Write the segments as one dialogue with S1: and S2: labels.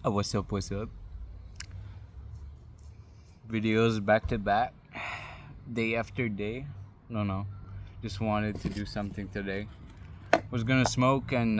S1: What's up? What's up? Videos back to back, day after day. No, no. Just wanted to do something today. Was gonna smoke and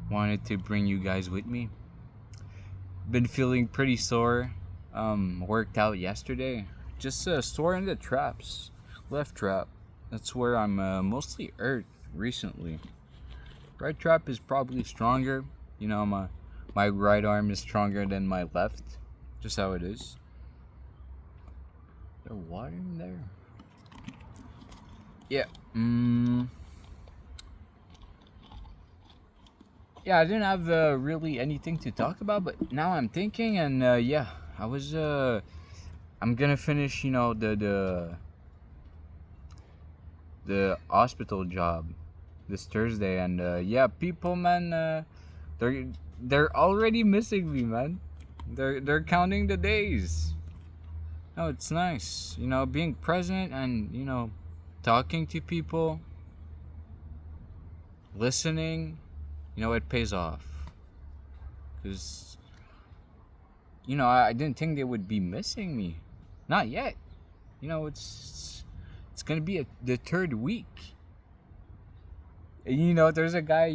S1: wanted to bring you guys with me. Been feeling pretty sore. Worked out yesterday. Just sore in the traps. Left trap. That's where I'm mostly hurt recently. Right trap is probably stronger. My right arm is stronger than my left. Just how it is. There's water in there. Yeah. Yeah, I didn't have really anything to talk about, but now I'm thinking, and yeah, I'm gonna finish, the hospital job this Thursday, and yeah, people, man, they're they're already missing me, man. They're counting the days. Oh, it's nice, being present and talking to people, listening. It pays off. Cause I didn't think they would be missing me, not yet. It's gonna be the third week. And, there's a guy,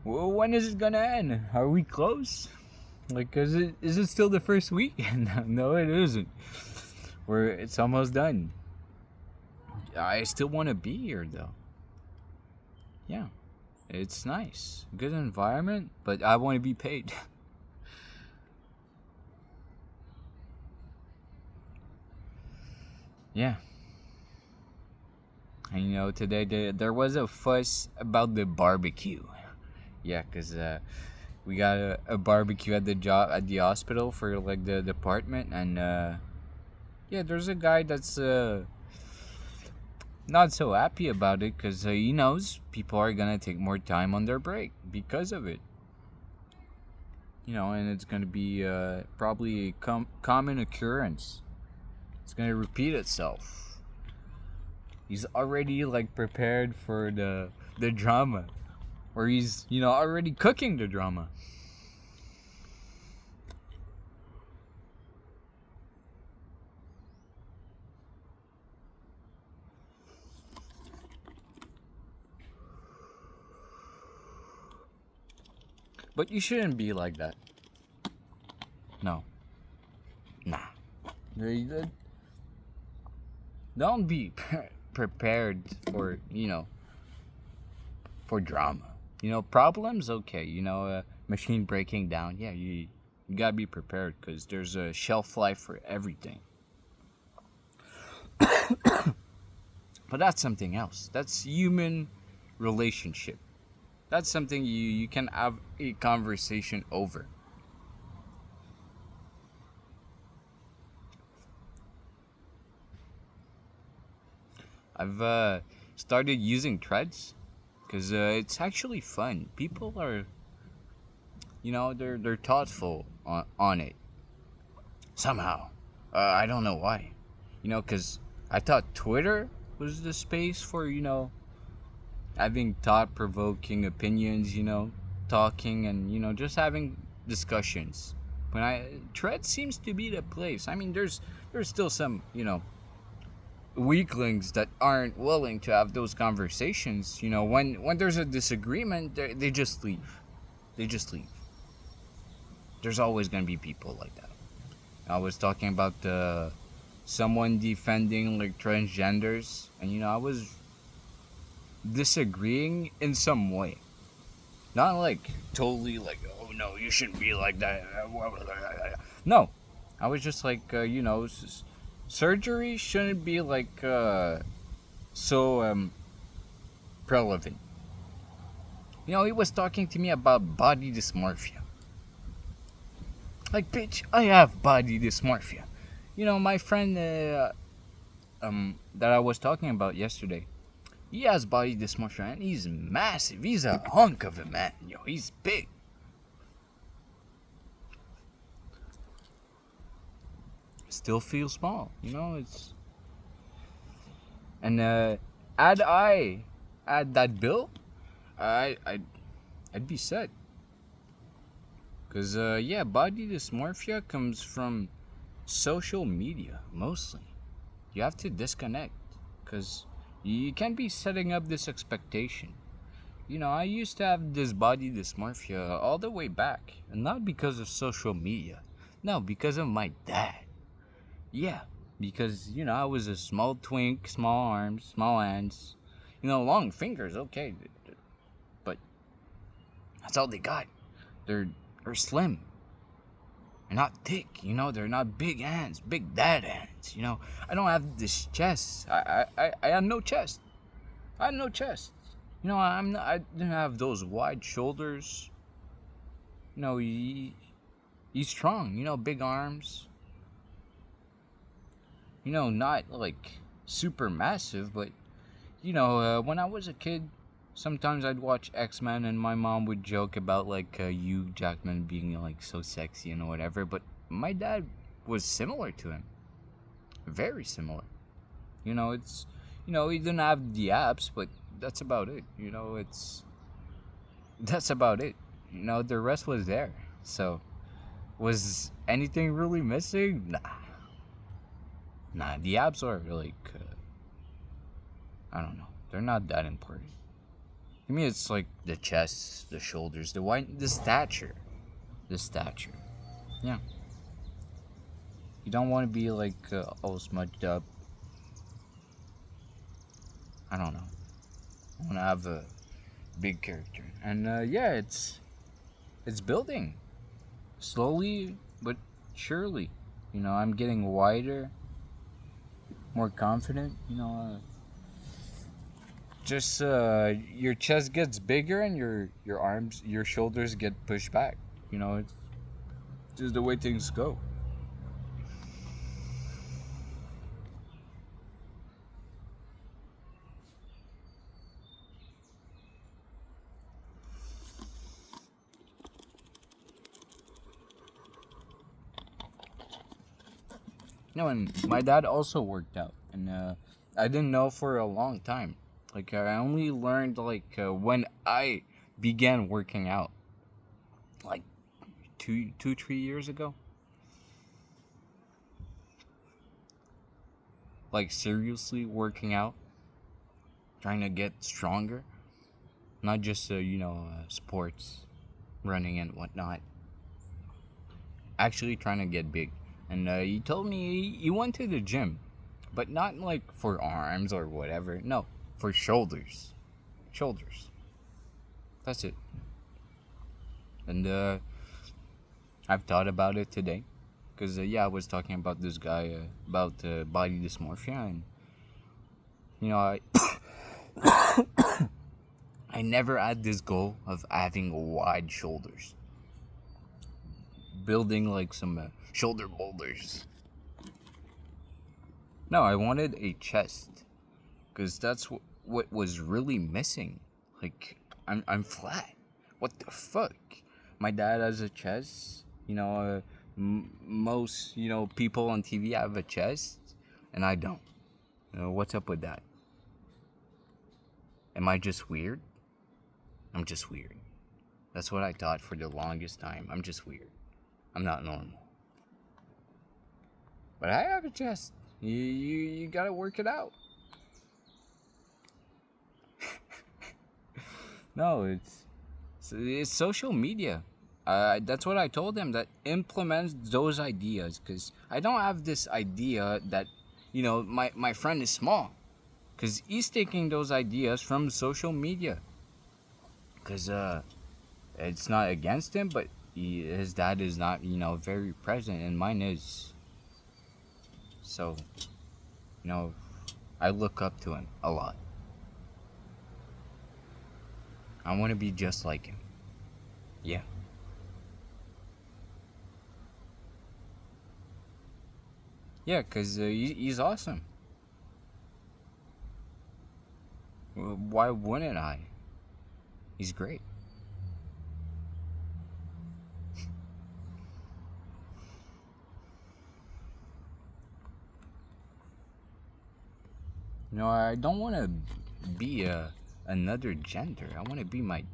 S1: when is it gonna end? Are we close? Like, is it still the first week? No, it isn't. It's almost done. I still want to be here though. Yeah, it's nice, good environment, but I want to be paid. Yeah. And today there was a fuss about the barbecue. Yeah, cause we got a barbecue at the job at the hospital for like the department, and yeah, there's a guy that's not so happy about it because he knows people are gonna take more time on their break because of it. And it's gonna be probably a common occurrence. It's gonna repeat itself. He's already like prepared for the drama, or he's already cooking the drama. But you shouldn't be like that. No. Nah. Don't be prepared for, for drama. Problems, okay. Machine breaking down. Yeah, you gotta be prepared because there's a shelf life for everything. But that's something else. That's human relationship. That's something you can have a conversation over. I've started using threads because it's actually fun. People are, they're thoughtful on it somehow. I don't know why. Because I thought Twitter was the space for having thought-provoking opinions. Talking and just having discussions. When Thread seems to be the place. I mean, there's still some weaklings that aren't willing to have those conversations. When there's a disagreement, they just leave. They just leave. There's always gonna be people like that. I was talking about someone defending like transgenders, and I was disagreeing in some way, not like totally like, oh no, you shouldn't be like that. No, I was just like, surgery shouldn't be like so relevant. He was talking to me about body dysmorphia. Like, bitch, I have body dysmorphia. My friend that I was talking about yesterday, he has body dysmorphia and he's massive. He's a hunk of a man. He's big. Still feel small. It's and add that bill, I'd be set. Because, yeah, body dysmorphia comes from social media, mostly. You have to disconnect. Because you can't be setting up this expectation. I used to have this body dysmorphia all the way back. And not because of social media. No, because of my dad. Yeah, because, I was a small twink, small arms, small hands. Long fingers, okay. But that's all they got. They're slim. They're not thick, they're not big hands, big dad hands, I don't have this chest. I had no chest. I had no chest. I didn't have those wide shoulders. He's strong, big arms. Not like super massive, but when I was a kid, sometimes I'd watch X-Men and my mom would joke about like Hugh Jackman being like so sexy and whatever, but my dad was similar to him. Very similar. It's he didn't have the abs, but that's about it. That's about it. The rest was there. So, was anything really missing? Nah. Nah, the abs are like I don't know. They're not that important. To me, it's like the chest, the shoulders, the stature. The stature. Yeah. You don't want to be like all smudged up. I don't know. I want to have a big character. And yeah, it's building. Slowly but surely. I'm getting wider, more confident. Just your chest gets bigger and your arms, your shoulders get pushed back. It's just the way things go. And my dad also worked out, and I didn't know for a long time. Like I only learned like when I began working out, like 3 years ago. Like seriously working out, trying to get stronger, not just sports, running and whatnot. Actually trying to get big. And he told me he went to the gym, but not like for arms or whatever. No, for shoulders. Shoulders. That's it. And I've thought about it today. Because, yeah, I was talking about this guy about body dysmorphia. And, I, I never had this goal of having wide shoulders. Building like some shoulder boulders. No, I wanted a chest. Because that's what was really missing. Like, I'm flat. What the fuck? My dad has a chest. Most, people on TV have a chest. And I don't. What's up with that? Am I just weird? I'm just weird. That's what I thought for the longest time. I'm just weird. I'm not normal. But I have a chest. You gotta work it out. No, it's social media. That's what I told him, that implements those ideas. Because I don't have this idea that, my friend is small. Because he's taking those ideas from social media. Because it's not against him, but his dad is not, very present, and mine is. So, I look up to him a lot. I want to be just like him. Yeah. Yeah, because he's awesome. Why wouldn't I? He's great. I don't want to be another gender. I want to be my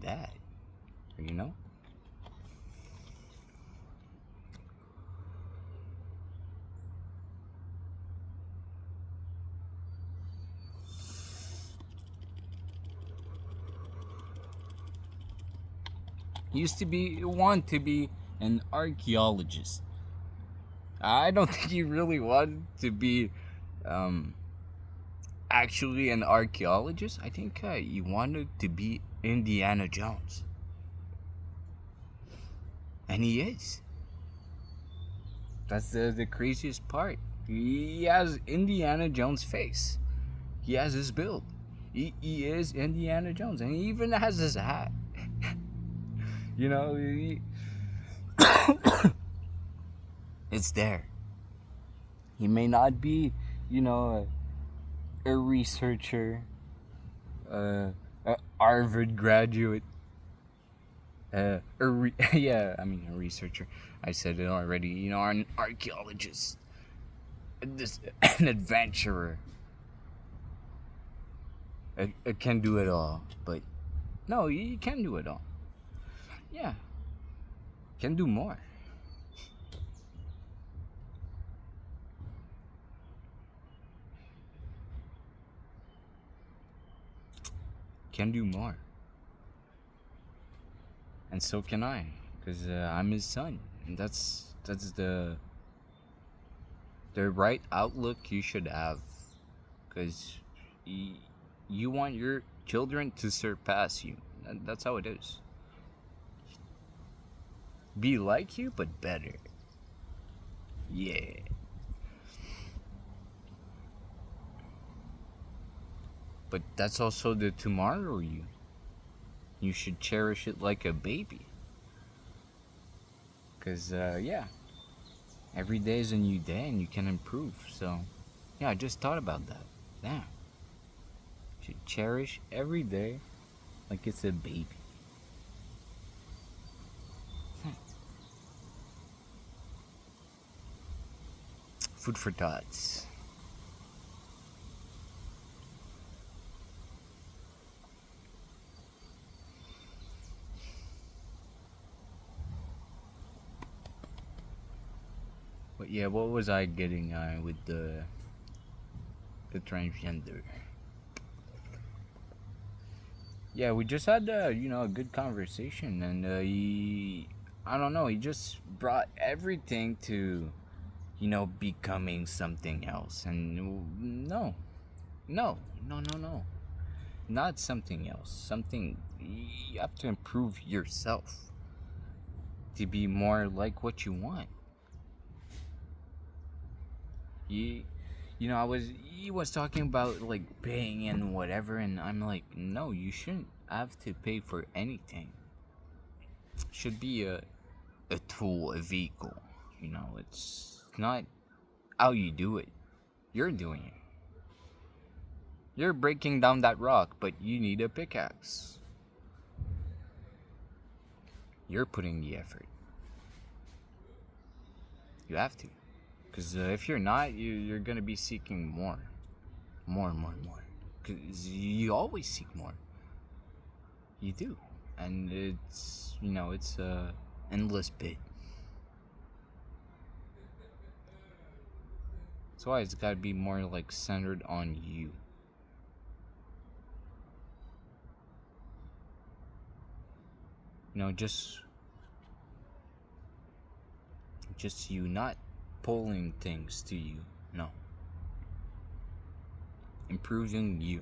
S1: dad. You know? He used to be want to be an archaeologist. I don't think he really wanted to be um, actually an archaeologist. I think he wanted to be Indiana Jones, and he is. That's the craziest part. He has Indiana Jones' face. He has his build. He is Indiana Jones, and he even has his hat. You know, it's there. He may not be, you know, a researcher, a Harvard graduate, yeah, I mean a researcher. I said it already. You know, an archaeologist, an adventurer. It can do it all, but no, you can do it all. Yeah, can do more. Can do more, and so can I, because I'm his son, and that's the right outlook you should have, because you want your children to surpass you. That's how it is. Be like you, but better. Yeah. But that's also the tomorrow you. You should cherish it like a baby. Because, yeah, every day is a new day and you can improve. So, yeah, I just thought about that. Yeah. You should cherish every day like it's a baby. Food for thoughts. But yeah, what was I getting with the transgender? Yeah, we just had a good conversation, and I don't know, he just brought everything to becoming something else, and no, no, no, no, no, not something else. Something you have to improve yourself to be more like what you want. You, I was he was talking about like paying and whatever, and I'm like, no, you shouldn't have to pay for anything. Should be a tool, a vehicle. It's not how you do it. You're doing it. You're breaking down that rock, but you need a pickaxe. You're putting the effort. You have to. Because if you're not, you're going to be seeking more. More, more, more. Because you always seek more. You do. And it's a endless bit. That's why it's got to be more like centered on you. Just you, not pulling things to you. No. Improving you.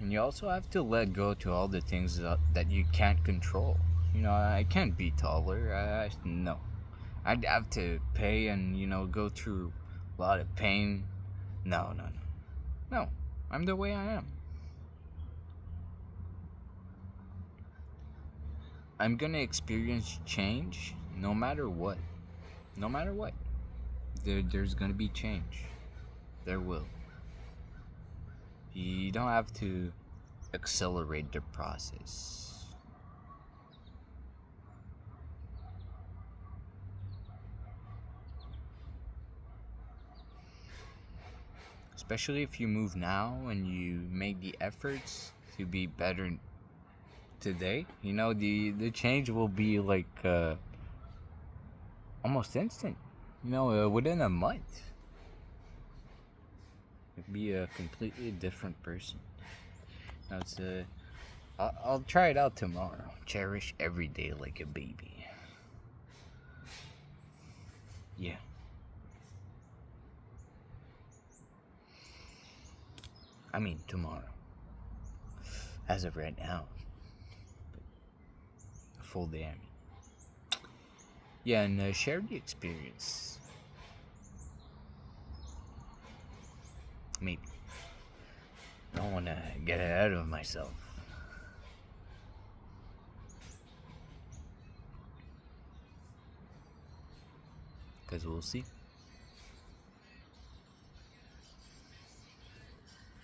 S1: And you also have to let go to all the things that you can't control. I can't be taller. No. I'd have to pay and, go through a lot of pain. No, no, no. No. I'm the way I am. I'm gonna experience change no matter what. No matter what. There's gonna be change. There will. You don't have to accelerate the process. especially if you move now and you make the efforts to be better today. You know, the change will be like almost instant. You know, within a month, you'll be a completely different person. Now it's I'll try it out tomorrow. Cherish every day like a baby. Yeah. I mean tomorrow. As of right now, a full day. I mean. Yeah, and share the experience. Maybe. I don't want to get ahead of myself. Because we'll see.